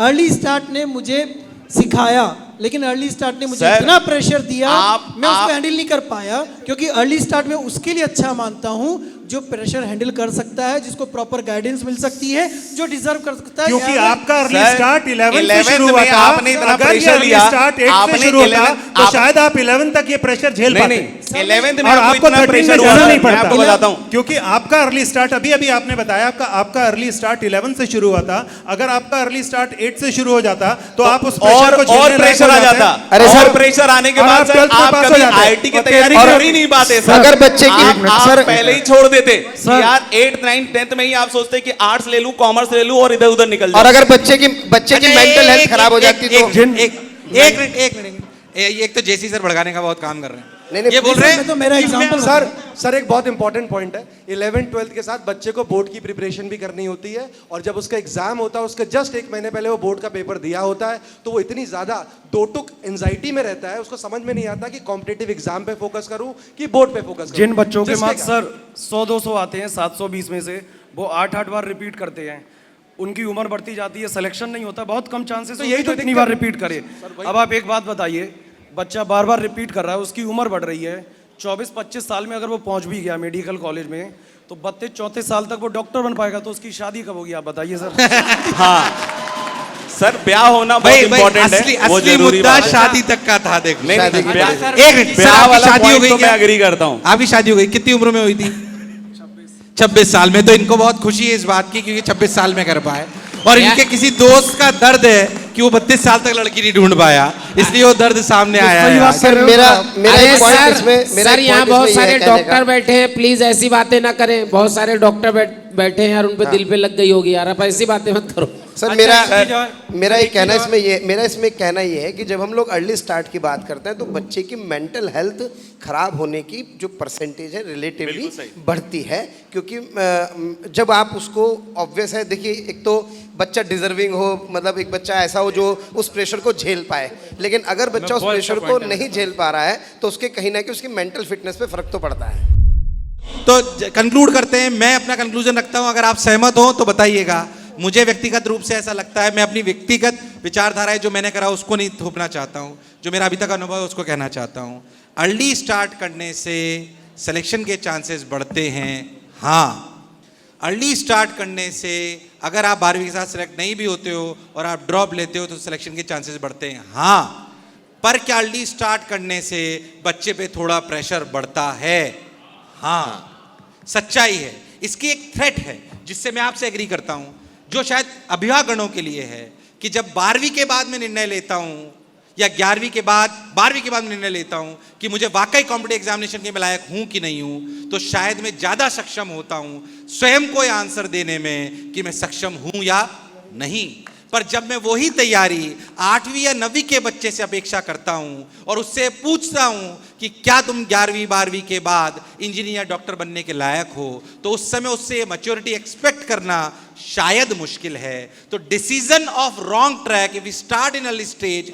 Early start ने मुझे सिखाया, लेकिन अर्ली स्टार्ट ने मुझे इतना प्रेशर दिया मैं उसको हैंडल नहीं कर पाया, क्योंकि अर्ली स्टार्ट में उसके लिए अच्छा मानता हूं जो प्रेशर हैंडल कर सकता है, जिसको प्रॉपर गाइडेंस मिल सकती है, जो डिजर्व कर सकता है। क्योंकि आपका अर्ली स्टार्ट 11 से शुरू हुआ था, आपने इतना प्रेशर लिया, स्टार्ट 8 से शुरू होता तो शायद आप 11 तक ये प्रेशर झेल पाते। 11th में और आपको इतना 13 में प्रेशर जाना नहीं पड़ता। आपको बताता हूं, क्योंकि आपका अर्ली स्टार्ट अभी आपने बताया आपका अर्ली स्टार्ट 11 से शुरू हुआ था। अगर आपका अर्ली स्टार्ट 8 से शुरू हो जाता तो आप उस प्रेशर को और प्रेशर आ जाता। अरे सर प्रेशर आने के बाद सर आप कभी आईआईटी की तैयारी कर ही नहीं पाते सर। अगर बच्चे की सर पहले ही छोड़ देते यार 8th 9th 10th में ही आप सोचते कि आर्ट्स ले लूं, कॉमर्स ले लूं और इधर उधर निकल जाओ। और अगर बच्चे की मेंटल हेल्थ खराब हो जाती तो एक मिनट एक तो जेसी सर भड़काने का बहुत काम कर रहे हैं। नहीं ये बोल रहे हैं तो मेरा एग्जांपल सर एक बहुत इंपॉर्टेंट पॉइंट है, 11th 12th के साथ बच्चे को बोर्ड की प्रिपरेशन भी करनी होती है, और जब उसका एग्जाम होता है उसके जस्ट 1 महीने पहले वो बोर्ड का पेपर दिया होता है, तो वो इतनी ज्यादा दोटुक एंजाइटी में रहता है, उसको समझ में नहीं आता कि कॉम्पिटिटिव एग्जाम पे फोकस करूं कि बोर्ड पे फोकस करूं। जिन बच्चों के मार्क्स सर 100-200 आते हैं 720 में से, वो 8-8 बार रिपीट करते हैं, उनकी उम्र बढ़ती जाती है, सिलेक्शन नहीं होता, बहुत कम चांसेस, तो यही तो इतनी बार रिपीट करे। अब आप एक बात बताइए, बच्चा बार बार रिपीट कर रहा है, उसकी उम्र बढ़ रही है, 24-25 साल में अगर वो पहुंच भी गया मेडिकल कॉलेज में, तो 32-34 साल तक वो डॉक्टर बन पाएगा, तो उसकी शादी कब होगी आप बताइए सर। हाँ सर, ब्याह होना बहुत इंपॉर्टेंट है, वो जरूरी मुद्दा शादी तक का था। देखो ब्याह वाला शादी हो गई, मैं एग्री करता हूँ। आपकी शादी हो गई, कितनी उम्र में हुई थी? 26 साल में। तो इनको बहुत खुशी है इस बात की, क्योंकि 26 साल में कर पाए, और इनके किसी दोस्त का दर्द है कि वो 32 साल तक लड़की नहीं ढूंढ पाया, इसलिए वो दर्द सामने आया है। सर मेरा एक पॉइंट इसमें, सर यहाँ बहुत सारे डॉक्टर बैठे हैं, प्लीज ऐसी बातें ना करें। बहुत सारे डॉक्टर बैठे हैं यार, उन पे दिल पे लग गई होगी यार, आप ऐसी बातें मत करो। सर मेरा एक कहना इसमें ये कहना ये है कि जब हम लोग अर्ली स्टार्ट की बात करते हैं तो बच्चे की मेंटल हेल्थ खराब होने की जो परसेंटेज है रिलेटिवली बढ़ती है, क्योंकि जब आप उसको ऑब्वियस है, देखिए एक तो बच्चा डिजर्विंग हो, मतलब एक बच्चा ऐसा हो जो उस प्रेशर को झेल पाए, लेकिन अगर बच्चा उस प्रेशर को नहीं झेल पा रहा है तो उसके कहीं ना कहीं उसकी मेंटल फिटनेस पे फर्क तो पड़ता है। तो कंक्लूड करते हैं, मैं अपना कंक्लूजन रखता हूं, अगर आप सहमत हो तो बताइएगा। मुझे व्यक्तिगत रूप से ऐसा लगता है, मैं अपनी व्यक्तिगत विचारधाराएं जो मैंने करा उसको नहीं थोपना चाहता हूँ, जो मेरा अभी तक अनुभव है उसको कहना चाहता हूँ। अर्ली स्टार्ट करने से सिलेक्शन के चांसेस बढ़ते हैं, हाँ। अर्ली स्टार्ट करने से अगर आप 12वीं के साथ सेलेक्ट नहीं भी होते हो और आप ड्रॉप लेते हो तो सिलेक्शन के चांसेस बढ़ते हैं, हाँ। पर क्या अर्ली स्टार्ट करने से बच्चे पे थोड़ा प्रेशर बढ़ता है? हाँ, सच्चाई है। इसकी एक थ्रेट है जिससे मैं आपसे एग्री करता हूं, जो शायद अभिभावकों के लिए है कि जब 12वीं के बाद मैं निर्णय लेता हूं या 12वीं के बाद निर्णय लेता हूं कि मुझे वाकई कॉम्पिटिटिव एग्जामिनेशन के लायक हूं कि नहीं हूं, तो शायद मैं ज्यादा सक्षम होता हूं स्वयं को आंसर देने में कि मैं सक्षम हूं या नहीं। पर जब मैं वही तैयारी 8वीं या 9वीं के बच्चे से अपेक्षा करता हूं और उससे पूछता हूं कि क्या तुम 11वीं 12वीं के बाद इंजीनियर डॉक्टर बनने के लायक हो, तो उस समय उससे मैच्योरिटी एक्सपेक्ट करना शायद मुश्किल है। तो decision of wrong track, if we start in early stage,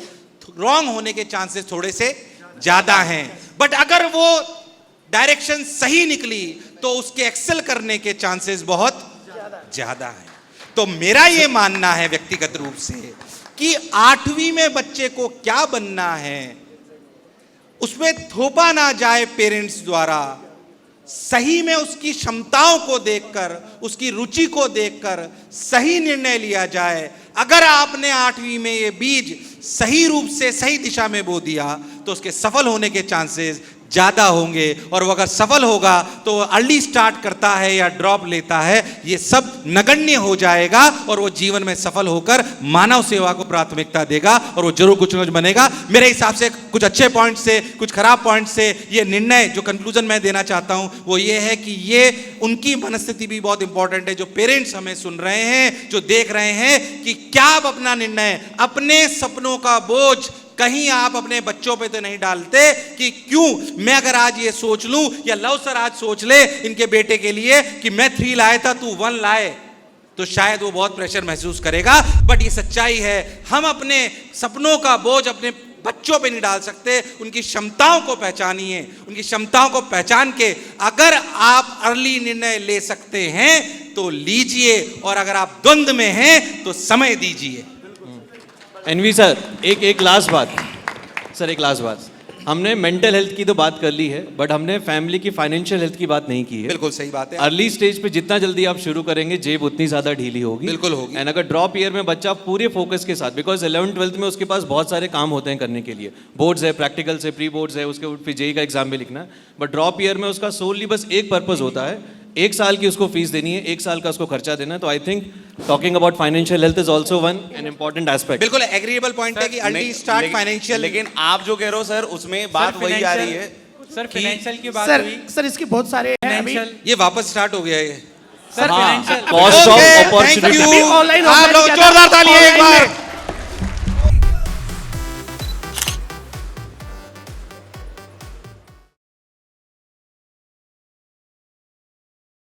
wrong होने के चांसेस थोड़े से ज्यादा हैं। बट अगर वो डायरेक्शन सही निकली तो उसके एक्सेल करने के चांसेस बहुत ज्यादा हैं। तो मेरा ये मानना है व्यक्तिगत रूप से कि 8वीं में बच्चे को क्या बनना है उसमें थोपा ना जाए पेरेंट्स द्वारा, सही में उसकी क्षमताओं को देखकर, उसकी रुचि को देखकर सही निर्णय लिया जाए। अगर आपने 8वीं में ये बीज सही रूप से सही दिशा में बो दिया तो उसके सफल होने के चांसेस ज्यादा होंगे, और वो अगर सफल होगा तो अर्ली स्टार्ट करता है या ड्रॉप लेता है ये सब नगण्य हो जाएगा और वो जीवन में सफल होकर मानव सेवा को प्राथमिकता देगा और वो जरूर कुछ न कुछ बनेगा। मेरे हिसाब से कुछ अच्छे पॉइंट से कुछ खराब पॉइंट से ये निर्णय जो कंक्लूजन मैं देना चाहता हूं वो ये है कि ये उनकी मनस्थिति भी बहुत इंपॉर्टेंट है, जो पेरेंट्स हमें सुन रहे हैं, जो देख रहे हैं कि क्या आप अपना निर्णय, अपने सपनों का बोझ कहीं आप अपने बच्चों पे तो नहीं डालते कि क्यों मैं अगर आज ये सोच लूं या लव सर आज सोच ले इनके बेटे के लिए कि मैं 3 लाया था तू 1 लाए, तो शायद वो बहुत प्रेशर महसूस करेगा। बट ये सच्चाई है, हम अपने सपनों का बोझ अपने बच्चों पे नहीं डाल सकते। उनकी क्षमताओं को पहचानिए, उनकी क्षमताओं को पहचान के अगर आप अर्ली निर्णय ले सकते हैं तो लीजिए, और अगर आप द्वंद्व में हैं तो समय दीजिए। एनवी सर, एक लास्ट बात सर, एक लास्ट बात। हमने मेंटल हेल्थ की तो बात कर ली है, बट हमने फैमिली की फाइनेंशियल हेल्थ की बात नहीं की है। बिल्कुल सही बात है। अर्ली स्टेज पे जितना जल्दी आप शुरू करेंगे जेब उतनी ज़्यादा ढीली होगी। बिल्कुल होगी। एंड अगर ड्रॉप ईयर में बच्चा पूरे फोकस के साथ, बिकॉज 11th 12th में उसके पास बहुत सारे काम होते हैं करने के लिए, बोर्ड्स है, प्रैक्टिकल्स है, प्री बोर्ड्स है, उसके फिर जेई का एग्जाम भी लिखना है। बट ड्रॉप ईयर में उसका सोलली बस एक पर्पज होता है, 1 साल की उसको फीस देनी है, 1 साल का उसको खर्चा देना है। तो I think talking about financial health is also an important aspect. बिल्कुल एग्रीएबल पॉइंट है कि अर्ली स्टार्ट फाइनेंशियल, लेकिन आप जो कह रहे हो सर उसमें बात वही आ रही है सर, फाइनेंशियल की बात सर हुई। सर इसके बहुत सारे हैं अभी। ये वापस स्टार्ट हो गया है sir financial cost of opportunity online आप लोग जोरदार ताली एक बार।